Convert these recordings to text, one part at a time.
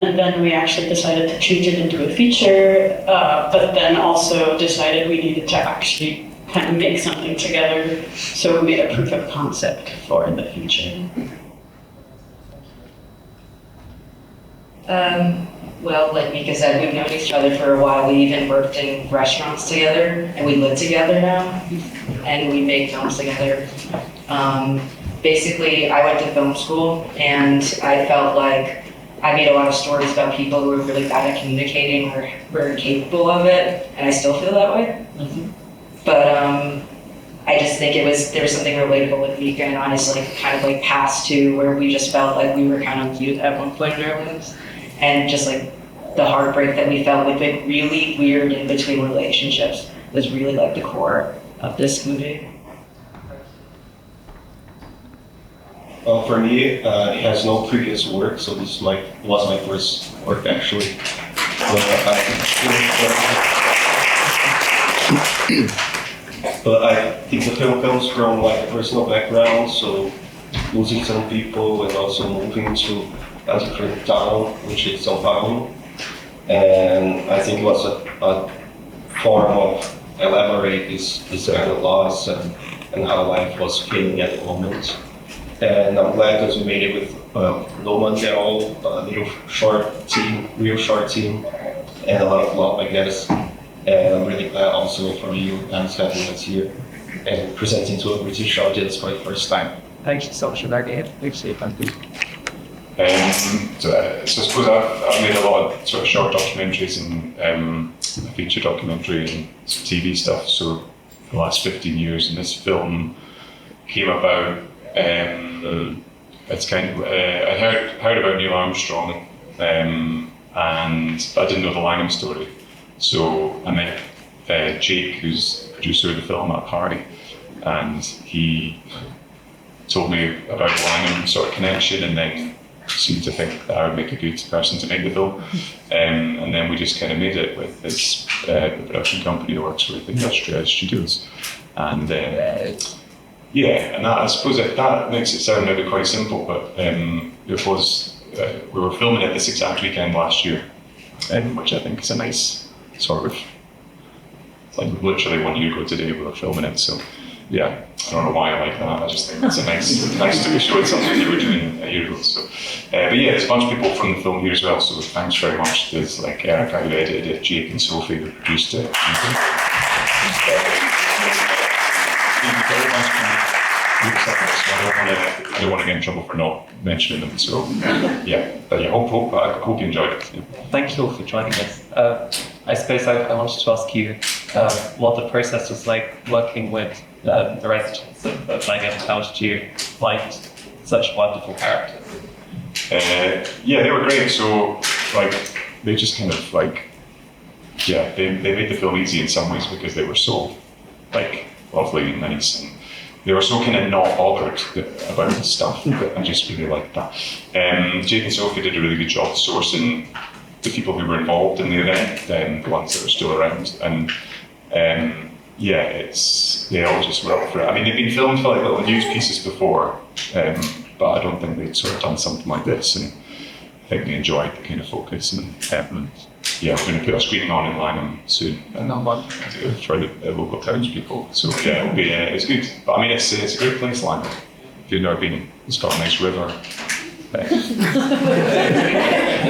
And then we actually decided to change it into a feature, but then also decided we needed to actually kind of make something together. So we made a proof of concept for the feature. Well, like Mika said, we've known each other for a while. We even worked in restaurants together, and we live together now, and we make films together. Basically, I went to film school, and I felt like I made a lot of stories about people who were really bad at communicating or were incapable of it, and I still feel that way. Mm-hmm. But I just think there was something relatable with Mika and honestly kind of like past two, where we just felt like we were kind of youth at one point in our lives. And just like the heartbreak that we felt with like really weird in-between relationships was really like the core of this movie. Well, for me, it has no previous work, so this was my first work actually. But I think the film comes from like a personal background, so losing some people and also moving to a different town, which is São Paulo. And I think it was a form of elaborate this kind of loss and how life was feeling at the moment. And I'm glad that we made it with no money at all, a little real short team, and a lot of love, I guess. And I'm really glad also for you guys having us here and presenting to a British audience for the first time. Thank you so much for that, Gabe. Appreciate that. So I suppose I've made a lot of sort of short documentaries and a feature documentary and some TV stuff. So for the last 15 years, and this film came about. It's kind of I heard about Neil Armstrong, and I didn't know the Langham story. So I met Jake, who's the producer of the film, at a party, and he told me about the Langham sort of connection, and then seemed to think that I would make a good person to make the film. And then we just kind of made it with this production company that works with Industrial Studios. And yeah, and I suppose that makes it sound maybe quite simple, but it was, we were filming it this exact weekend last year, which I think is a nice sort of, it's like literally 1 year ago today we were filming it, so yeah, I don't know why I like that. I just think it's nice to be showing something you were doing a year ago. So, but yeah, there's a bunch of people from the film here as well. So thanks very much. There's like Erica who edited it, Jake and Sophie who produced it. I don't want to get in trouble for not mentioning them. So yeah, but yeah, I hope you enjoyed it. Yeah. Thank you all for joining us. I suppose I wanted to ask you what the process was like working with the residents of Langholmites. Do you find such wonderful characters? Yeah, they were great. So like they just kind of like, yeah, they made the film easy in some ways because they were so like lovely and nice, and they were so kind of not bothered about the stuff. But I just really liked that. Jake and Sophie did a really good job sourcing the people who were involved in the event, the ones that are still around, and yeah, they all just were up for it. I mean, they've been filmed for like little news pieces before, but I don't think they'd sort of done something like this, and I think they enjoyed the kind of focus. And yeah, we're going to put a screening on in Langham soon, and for the local townspeople. So yeah, it'll be it's good. But I mean, it's a great place, Langham. If you've never been, it's got a nice river.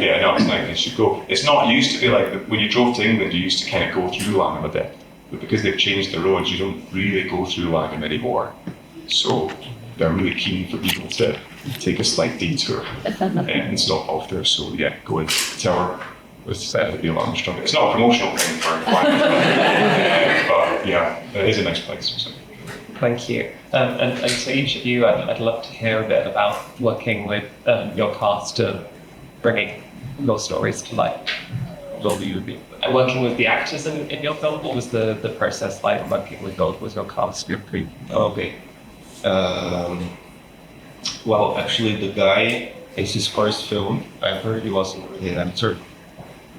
Yeah, no, it's nice. You should go. It's not used to be like when you drove to England. You used to kind of go through Langham a bit, but because they've changed the roads, you don't really go through Langham anymore. So they're really keen for people to take a slight detour and stop off there. So yeah, go and tell her with Neil Armstrong. It's not a promotional thing for Langham, but yeah, it is a nice place. So. Thank you. And to each of you, I'd love to hear a bit about working with your cast to bringing your stories to life. What will you be working with the actors in your film? What was the process like working with your cast? Well, actually, the guy, it's his first film ever. He wasn't really an actor.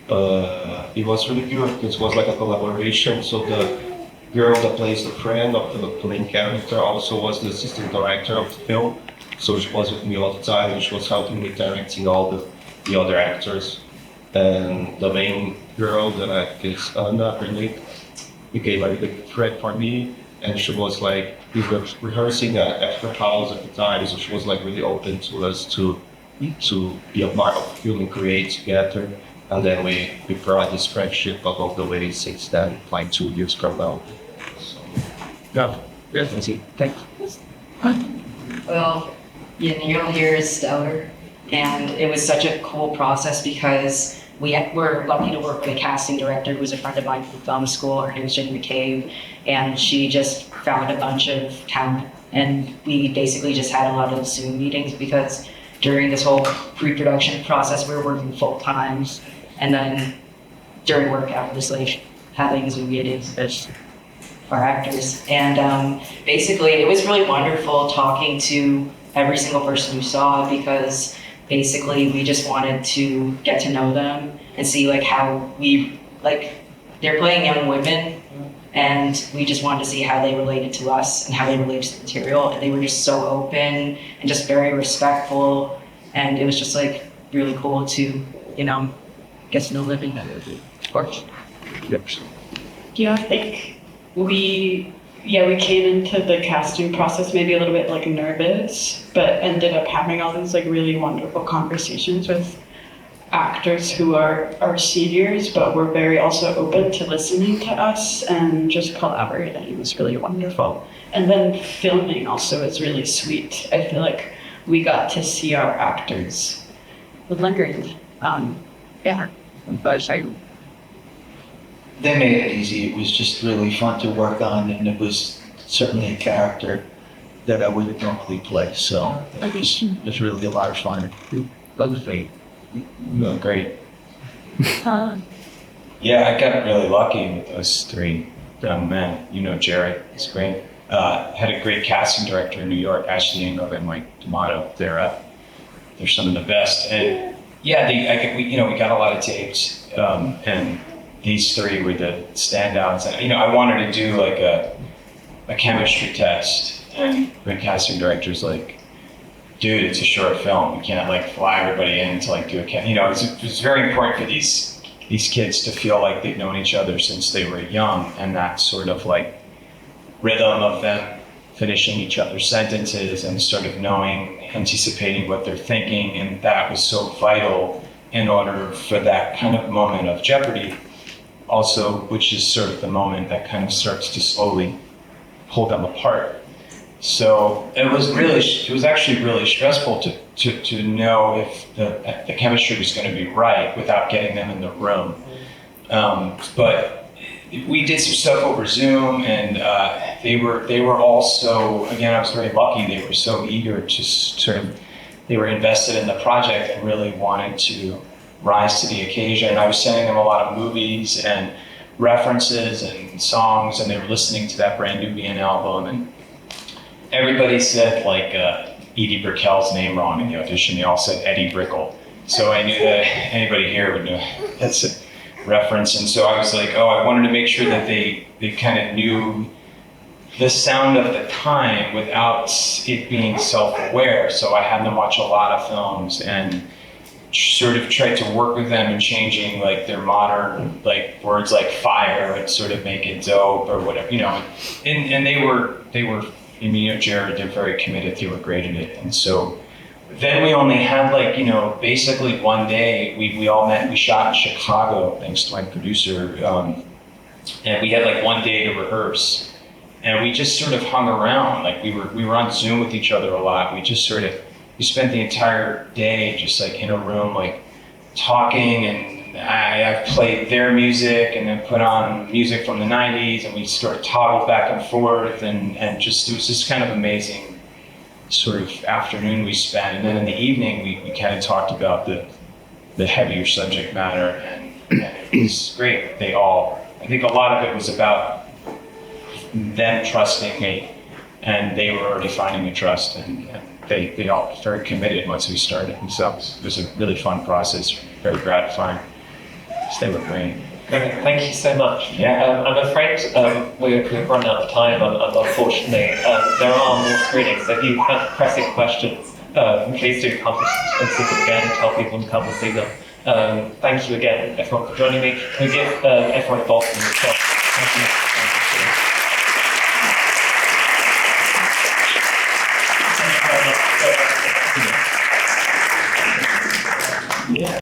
It was really good. It was like a collaboration. So the girl that plays the friend of the main character also was the assistant director of the film. So she was with me all the time, and she was helping me directing all the other actors. And the main girl that I guess Alanna really became like a big threat for me. And she was like, we were rehearsing at Edinburgh House at the time, so she was like really open to us to be a part of film and create together. And then we brought this friendship along the way since then, like 2 years from now. So, yeah, thank you. Well, you'll hear is stellar, and it was such a cool process because we were lucky to work with a casting director who was a friend of mine from film school. Her name was Jenny McCabe, and she just found a bunch of talent. And we basically just had a lot of Zoom meetings because during this whole pre-production process, we were working full time, and then during work hours, like having Zoom meetings with our actors. And basically, it was really wonderful talking to every single person who saw it because basically we just wanted to get to know them and see like how they're playing young women, and we just wanted to see how they related to us and how they related to the material. And they were just so open and just very respectful, and it was just like really cool to, get to know them. Of course. Yeah, I think we came into the casting process maybe a little bit like nervous, but ended up having all these like really wonderful conversations with actors who are seniors, but were very also open to listening to us and just collaborating. It was really wonderful. And then filming also is really sweet. I feel like we got to see our actors lingering. They made it easy. It was just really fun to work on, and it was certainly a character that I wouldn't normally play. So it was really a lot of fun. Great. Yeah, I got really lucky with those three young men. Jared is great. Had a great casting director in New York, Ashley Ingo and Mike D'Amato. They're some of the best. And yeah, we got a lot of tapes, and these three were the standouts. And I wanted to do like a chemistry test. And the casting director's like, dude, it's a short film. We can't like fly everybody in to like do a it was very important for these kids to feel like they've known each other since they were young, and that sort of like rhythm of them finishing each other's sentences and sort of anticipating what they're thinking, and that was so vital in order for that kind of moment of jeopardy also, which is sort of the moment that kind of starts to slowly pull them apart. So it was actually really stressful to know if the chemistry was going to be right without getting them in the room. But we did some stuff over Zoom, and they were also, again, I was very lucky. They were so eager to they were invested in the project and really wanted to rise to the occasion. I was sending them a lot of movies and references and songs, and they were listening to that brand new Nubian album, and everybody said like Edie Brickell's name wrong in the audition. They all said Eddie Brickell. So I knew that anybody here would know that's a reference. And so I was like, I wanted to make sure that they kind of knew the sound of the time without it being self-aware. So I had them watch a lot of films and sort of tried to work with them in changing like their modern like words like fire and sort of make it dope or whatever, and they were Jared, they're very committed, they were great at it. And so then we only had like, basically one day, we all met, we shot in Chicago, thanks to my producer, and we had like one day to rehearse. And we just sort of hung around, like we were on Zoom with each other a lot. We spent the entire day just like in a room, like talking, and I played their music and then put on music from the 90s, and we sort of toggled back and forth, and just, it was just kind of amazing sort of afternoon we spent. And then in the evening, we kind of talked about the heavier subject matter, and it was great. I think a lot of it was about them trusting me, and they were already finding the trust, and they all very committed once we started. And so it was a really fun process, very gratifying. So they were great. Thank you so much. Yeah. I'm afraid we've run out of time, unfortunately. There are more screenings, so if you have pressing questions, Please do come and see them again, tell people to come and see them. Thank you again, everyone, for joining me. Can we give everyone involved in the talk? Thank you.